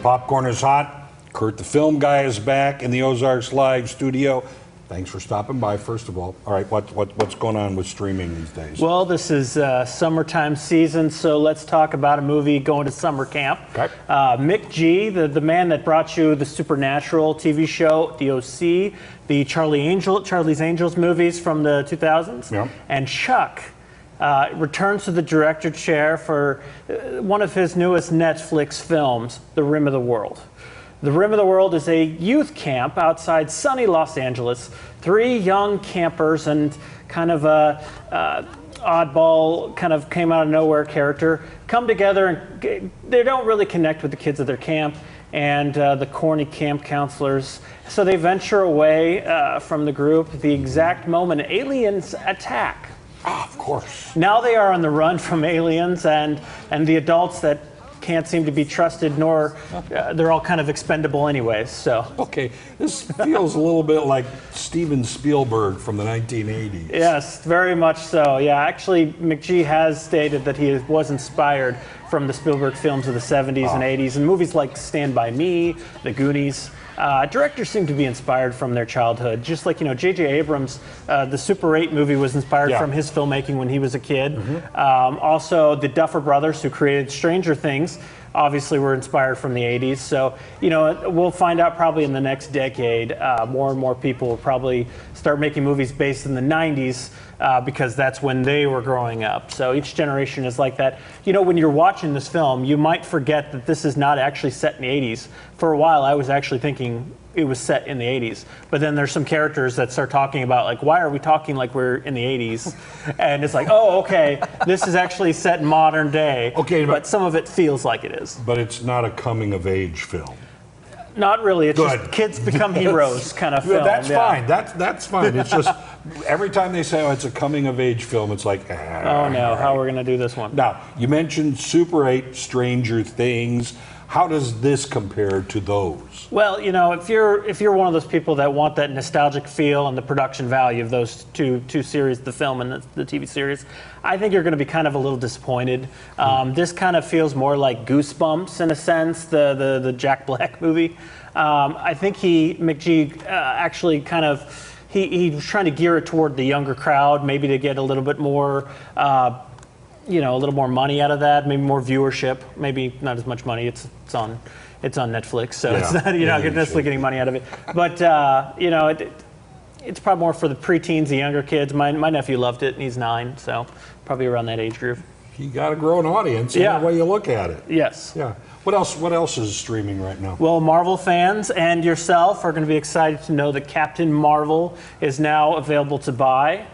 popcorn is hot. Curt the Film Guy is back in the Ozarks Live studio. Thanks for stopping by, first of all. All right, what's going on with streaming these days? Well, this is summertime season, so let's talk about a movie going to summer camp. Okay. Mick G, the man that brought you the Supernatural TV show, the OC, the Charlie's Angels movies from the 2000s, yeah. And Chuck returns to the director chair for one of his newest Netflix films, The Rim of the World. The Rim of the World is a youth camp outside sunny Los Angeles. 3 young campers and kind of a oddball, kind of came out of nowhere character come together, and they don't really connect with the kids at their camp and the corny camp counselors. So they venture away from the group at the exact moment aliens attack. Ah, of course. Now they are on the run from aliens and the adults that can't seem to be trusted, nor they're all kind of expendable anyways. So okay, this feels a little bit like Steven Spielberg from the 1980s. Yes, very much so. Yeah, actually, McGee has stated that he was inspired from the Spielberg films of the 70s and 80s, and movies like Stand By Me, The Goonies. Directors seem to be inspired from their childhood, just like, J.J. Abrams, the Super 8 movie was inspired from his filmmaking when he was a kid. Mm-hmm. Also, the Duffer Brothers, who created Stranger Things, obviously were inspired from the 80s. So, we'll find out probably in the next decade, more and more people will probably start making movies based in the 90s because that's when they were growing up. So each generation is like that. When you're watching this film, you might forget that this is not actually set in the 80s. For a while, I was actually thinking it was set in the 80s. But then there's some characters that start talking about, like, why are we talking like we're in the 80s? And it's like, oh, okay, this is actually set in modern day. Okay, but some of it feels like it is. But it's not a coming-of-age film. Not really. It's just kids become heroes kind of film. That's fine. That's fine. It's just every time they say, oh, it's a coming-of-age film, it's like, oh, no, how are we going to do this one? Now, you mentioned Super 8, Stranger Things. How does this compare to those? Well, if you're one of those people that want that nostalgic feel and the production value of those two series, the film and the TV series, I think you're going to be kind of a little disappointed. This kind of feels more like Goosebumps in a sense, the Jack Black movie. I think McGee actually kind of he was trying to gear it toward the younger crowd, maybe to get a little bit more. A little more money out of that, maybe more viewership, maybe not as much money. It's on Netflix, so it's not, you're not necessarily getting money out of it. But it's probably more for the preteens, the younger kids. My nephew loved it, and he's 9, so probably around that age group. You got to grow an audience in the way you look at it. Yes. Yeah. What else is streaming right now? Well, Marvel fans and yourself are going to be excited to know that Captain Marvel is now available to buy.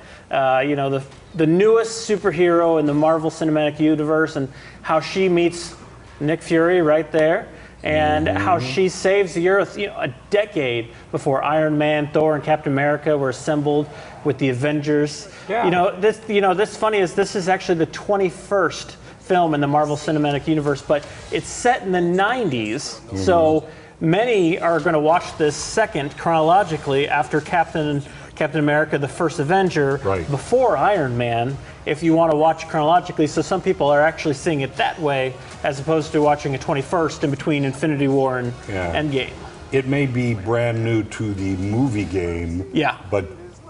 The newest superhero in the Marvel Cinematic Universe, and how she meets Nick Fury right there, and how she saves the Earth, a decade before Iron Man, Thor, and Captain America were assembled with the Avengers. Yeah. This funny is this is actually the 21st film in the Marvel Cinematic Universe, but it's set in the 90s, so many are going to watch this second chronologically after Captain America, the first Avenger, before Iron Man, if you want to watch chronologically. So some people are actually seeing it that way, as opposed to watching a 21st in between Infinity War and Endgame. It may be brand new to the movie game, but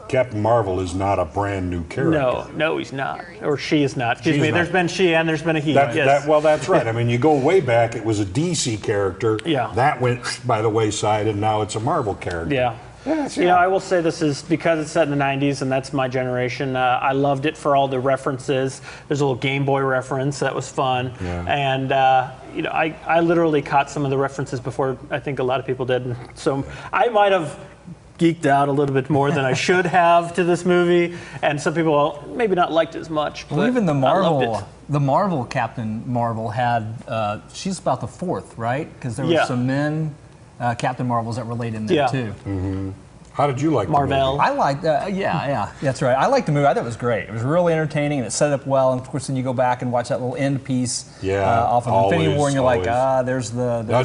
Captain Marvel is not a brand new character. No, he's not. Or she is not. Excuse me, there's been she and there's been a he. Well, that's right. I mean, you go way back, it was a DC character. Yeah. That went by the wayside, and now it's a Marvel character. Yeah. I will say this is because it's set in the 90s, and that's my generation. I loved it for all the references. There's a little Game Boy reference that was fun, and I literally caught some of the references before I think a lot of people did. So I might have geeked out a little bit more than I should have to this movie, and some people maybe not liked it as much. But well, even the Marvel Captain Marvel had she's about the 4th, right? Because there were some men. Captain Marvels that relate in there too. Mm-hmm. How did you like Marvel? The movie? I liked that's right. I liked the movie. I thought it was great. It was really entertaining, and it set up well. And of course, then you go back and watch that little end piece off of Infinity War, and you're like, there's the. No.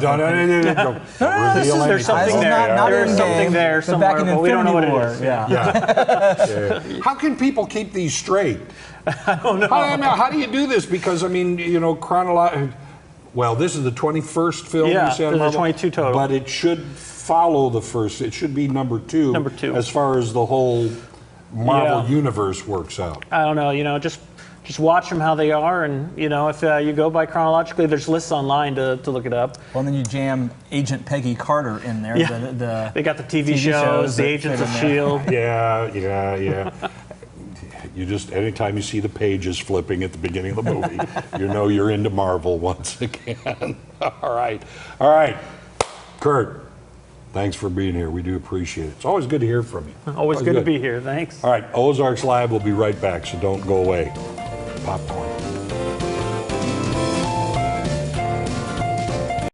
There's something there. There's something there somewhere, but we don't know what it is. Yeah. How can people keep these straight? I don't know. How do you do this? Because I mean, chronologically. Well, this is the 21st film. Yeah, you said, there's a 22 total. But it should follow the first. It should be number 2. Number 2. As far as the whole Marvel universe works out. I don't know. Just watch them how they are, and if you go by chronologically, there's lists online to look it up. Well, and then you jam Agent Peggy Carter in there. Yeah. They got the TV shows, the Agents of S.H.I.E.L.D. Yeah. You just, anytime you see the pages flipping at the beginning of the movie, you know you're into Marvel once again. All right. Curt, thanks for being here. We do appreciate it. It's always good to hear from you. Always good to be here. Thanks. All right, Ozarks Live will be right back, so don't go away. Popcorn.